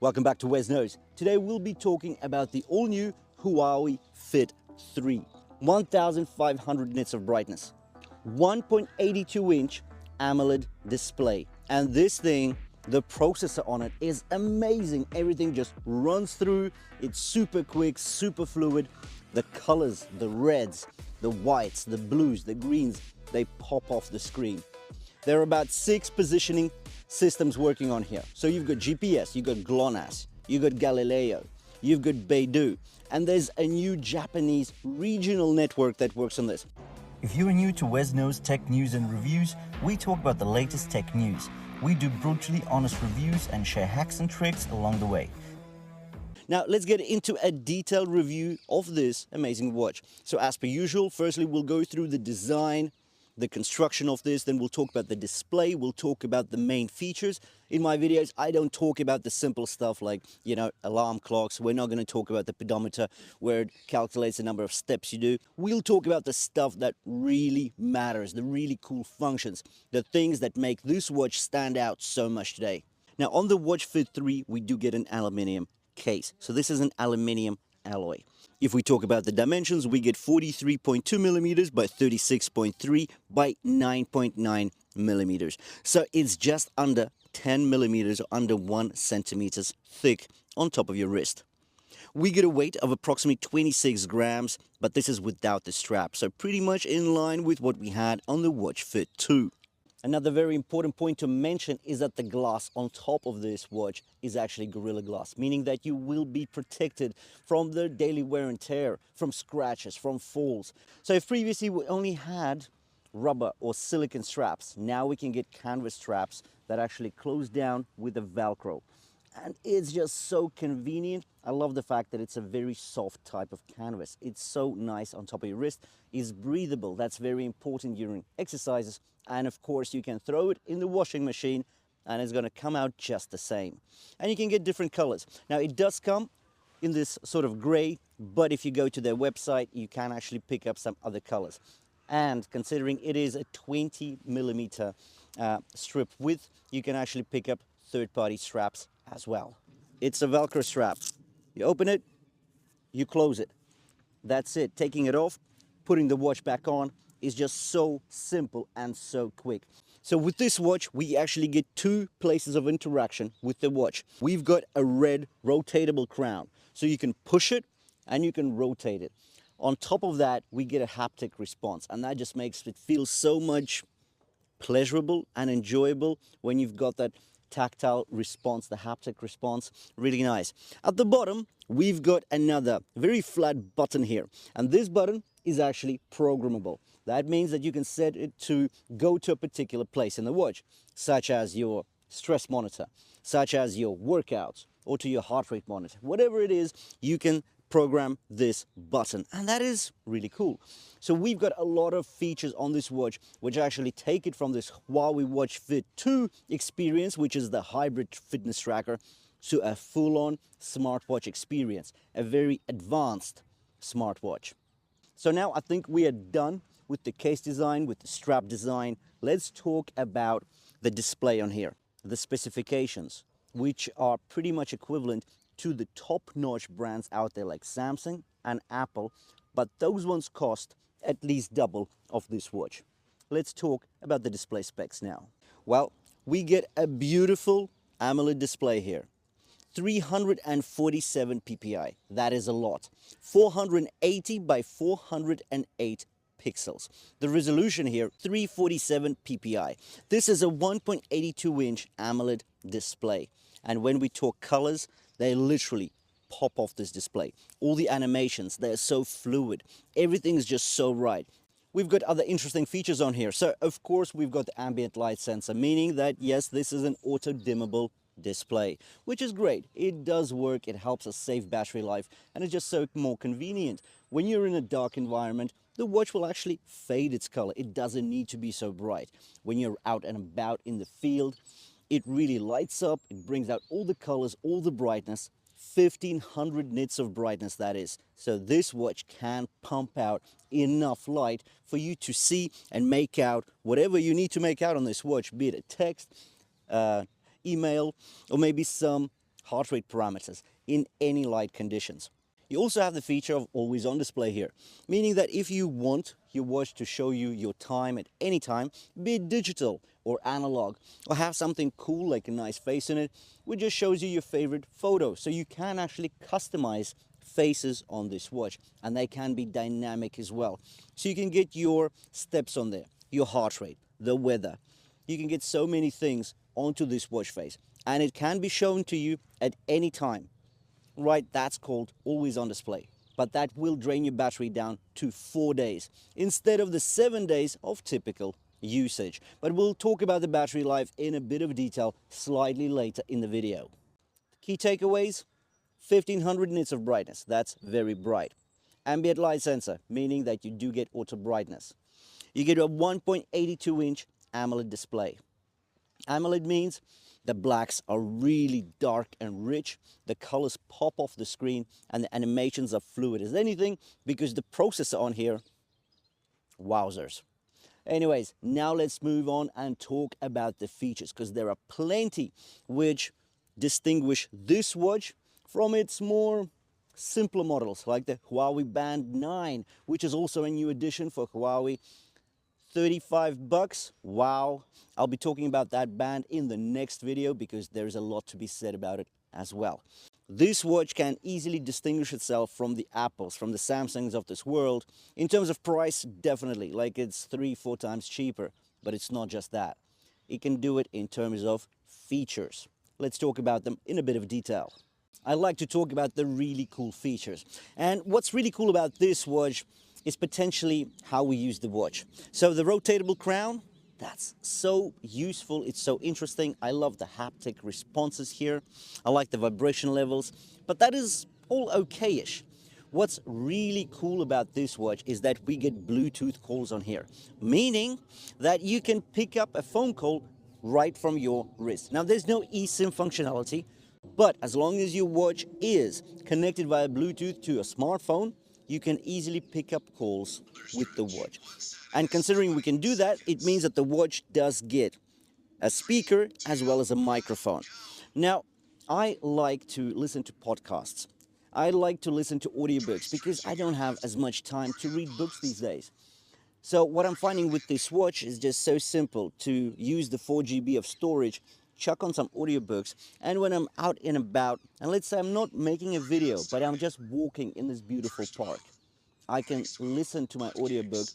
Welcome back to WesKnows. Today we'll be talking about the all-new Huawei Fit 3. 1500 nits of brightness, 1.82-inch AMOLED display. And this thing, the processor on it is amazing. Everything just runs through. It's super quick, super fluid. The colors, the reds, the whites, the blues, the greens, they pop off the screen. There are about 6 positioning systems working on here. So you've got GPS, you've got GLONASS, you've got Galileo, you've got Beidou, and there's a new Japanese regional network that works on this. If you are new to WesKnows Tech News and Reviews, we talk about the latest tech news. We do brutally honest reviews and share hacks and tricks along the way. Now let's get into a detailed review of this amazing watch. So as per usual, firstly we'll go through the design, the construction of this, then we'll talk about the display, we'll talk about the main features. In my videos, I don't talk about the simple stuff like, alarm clocks. We're not going to talk about the pedometer where it calculates the number of steps you do. We'll talk about the stuff that really matters, the really cool functions, the things that make this watch stand out so much today. Now on the Watch Fit 3, we do get an aluminium case. So this is an aluminium alloy. If we talk about the dimensions, we get 43.2 millimeters by 36.3 by 9.9 millimeters. So it's just under 10 millimeters or under 1 centimeters thick on top of your wrist. We get a weight of approximately 26 grams, but this is without the strap. So pretty much in line with what we had on the Watch Fit 2. Another very important point to mention is that the glass on top of this watch is actually Gorilla Glass, meaning that you will be protected from the daily wear and tear, from scratches, from falls. So if previously we only had rubber or silicone straps, now we can get canvas straps that actually close down with a Velcro. And it's just so convenient. I love the fact that it's a very soft type of canvas. It's so nice on top of your wrist. It's breathable. That's very important during exercises. And of course, you can throw it in the washing machine and it's going to come out just the same. And you can get different colors. Now, it does come in this sort of gray, but if you go to their website, you can actually pick up some other colors. And considering it is a 20 millimeter strip width, you can actually pick up third-party straps as well. It's a Velcro strap. You open it, you close it. That's it. Taking it off, putting the watch back on is just so simple and so quick. So with this watch, we actually get 2 places of interaction with the watch. We've got a red rotatable crown, so you can push it and you can rotate it. On top of that, we get a haptic response, and that just makes it feel so much pleasurable and enjoyable when you've got that tactile response, the haptic response. Really nice. At the bottom, we've got another very flat button here, and this button is actually programmable. That means that you can set it to go to a particular place in the watch, such as your stress monitor, such as your workouts, or to your heart rate monitor. Whatever it is, you can program this button, and that is really cool. So we've got a lot of features on this watch which actually take it from this Huawei Watch Fit 2 experience, which is the hybrid fitness tracker, to a full-on smartwatch experience, a very advanced smartwatch. So now I think we are done with the case design, with the strap design. Let's talk about the display on here, the specifications, which are pretty much equivalent to the top-notch brands out there like Samsung and Apple, but those ones cost at least double of this watch. Let's talk about the display specs now. Well, we get a beautiful AMOLED display here. 347 ppi, that is a lot. 480 by 408 pixels. The resolution here, 347 ppi. This is a 1.82-inch AMOLED display. And when we talk colors, they literally pop off this display. All the animations, they're so fluid. Everything's just so right. We've got other interesting features on here. So, of course, we've got the ambient light sensor, meaning that, yes, this is an auto-dimmable display, which is great. It does work, it helps us save battery life, and it's just so more convenient. When you're in a dark environment, the watch will actually fade its color. It doesn't need to be so bright. When you're out and about in the field, it really lights up, it brings out all the colors, all the brightness, 1500 nits of brightness that is. So this watch can pump out enough light for you to see and make out whatever you need to make out on this watch, be it a text, email, or maybe some heart rate parameters in any light conditions. You also have the feature of always on display here, meaning that if you want your watch to show you your time at any time, be it digital or analog, or have something cool like a nice face in it, which just shows you your favorite photo. So you can actually customize faces on this watch, and they can be dynamic as well. So you can get your steps on there, your heart rate, the weather. You can get so many things onto this watch face, and it can be shown to you at any time. Right, that's called always on display. But that will drain your battery down to 4 days instead of the 7 days of typical usage. But we'll talk about the battery life in a bit of detail slightly later in the video. Key takeaways: 1500 nits of brightness, that's very bright. Ambient light sensor, meaning that you do get auto brightness. You get a 1.82-inch AMOLED display. AMOLED means the blacks are really dark and rich, the colors pop off the screen, and the animations are fluid as anything because the processor on here, wowzers. Anyways, now let's move on and talk about the features, because there are plenty which distinguish this watch from its more simpler models, like the Huawei Band 9, which is also a new addition for Huawei. 35 bucks, wow. I'll be talking about that band in the next video because there's a lot to be said about it as well. This watch can easily distinguish itself from the Apples, from the Samsungs of this world. In terms of price, definitely, like it's 3-4 times cheaper, but it's not just that. It can do it in terms of features. Let's talk about them in a bit of detail. I like to talk about the really cool features. And what's really cool about this watch is potentially how we use the watch. So the rotatable crown, that's so useful, it's so interesting. I love the haptic responses here. I like the vibration levels, but that is all okay-ish. What's really cool about this watch is that we get Bluetooth calls on here, meaning that you can pick up a phone call right from your wrist. Now, there's no eSIM functionality, but as long as your watch is connected via Bluetooth to a smartphone, you can easily pick up calls with the watch. And considering we can do that, it means that the watch does get a speaker as well as a microphone. Now, I like to listen to podcasts. I like to listen to audiobooks because I don't have as much time to read books these days. So what I'm finding with this watch is just so simple to use the 4 GB of storage, chuck on some audiobooks, and when I'm out and about, and let's say I'm not making a video, but I'm just walking in this beautiful park, I can listen to my audiobook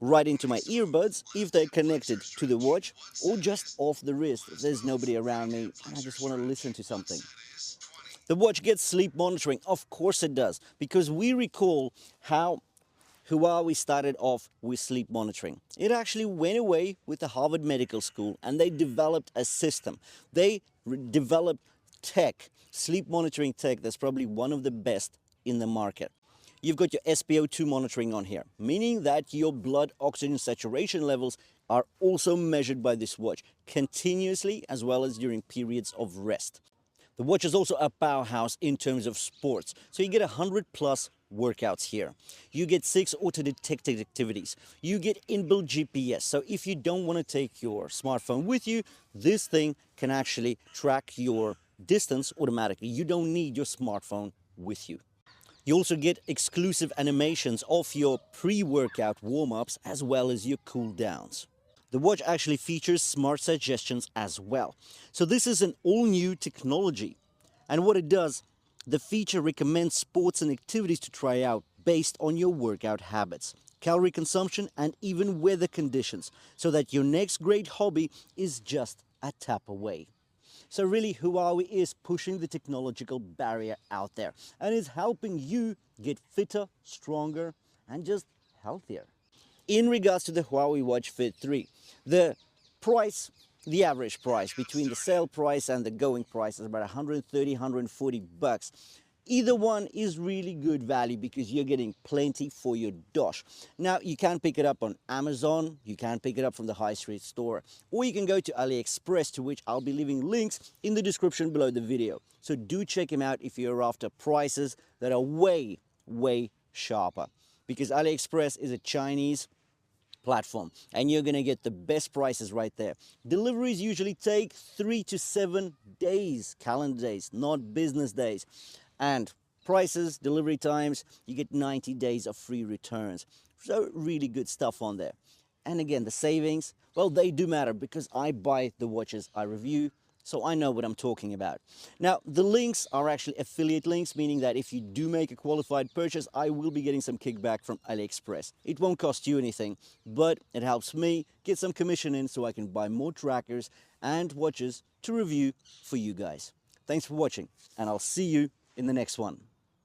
right into my earbuds if they're connected to the watch, or just off the wrist if there's nobody around me and I just want to listen to something. The watch gets sleep monitoring, of course it does, because we recall how Huawei started off with sleep monitoring. It actually went away with the Harvard Medical School and they developed a system. They developed tech, sleep monitoring tech, that's probably one of the best in the market. You've got your SpO2 monitoring on here, meaning that your blood oxygen saturation levels are also measured by this watch continuously as well as during periods of rest. The watch is also a powerhouse in terms of sports. So you get 100+ workouts here. You get 6 auto-detected activities. You get inbuilt GPS. So if you don't want to take your smartphone with you, this thing can actually track your distance automatically. You don't need your smartphone with you. You also get exclusive animations of your pre-workout warm-ups as well as your cool downs. The watch actually features smart suggestions as well. So this is an all-new technology. And what it does, the feature recommends sports and activities to try out based on your workout habits, calorie consumption, and even weather conditions, so that your next great hobby is just a tap away. So really, Huawei is pushing the technological barrier out there and is helping you get fitter, stronger, and just healthier. In regards to the Huawei Watch Fit 3, the price, the average price between the sale price and the going price is about 130, 140 bucks. Either one is really good value because you're getting plenty for your dosh. Now, you can pick it up on Amazon, you can pick it up from the high street store, or you can go to AliExpress, to which I'll be leaving links in the description below the video. So do check them out if you're after prices that are way, way sharper. Because AliExpress is a Chinese platform, and you're gonna get the best prices right there. Deliveries usually take 3 to 7 days, calendar days, not business days. And prices, delivery times, you get 90 days of free returns. So really good stuff on there. And again, the savings, well, they do matter because I buy the watches I review, so I know what I'm talking about. Now, the links are actually affiliate links, meaning that if you do make a qualified purchase, I will be getting some kickback from AliExpress. It won't cost you anything, but it helps me get some commission in so I can buy more trackers and watches to review for you guys. Thanks for watching, and I'll see you in the next one.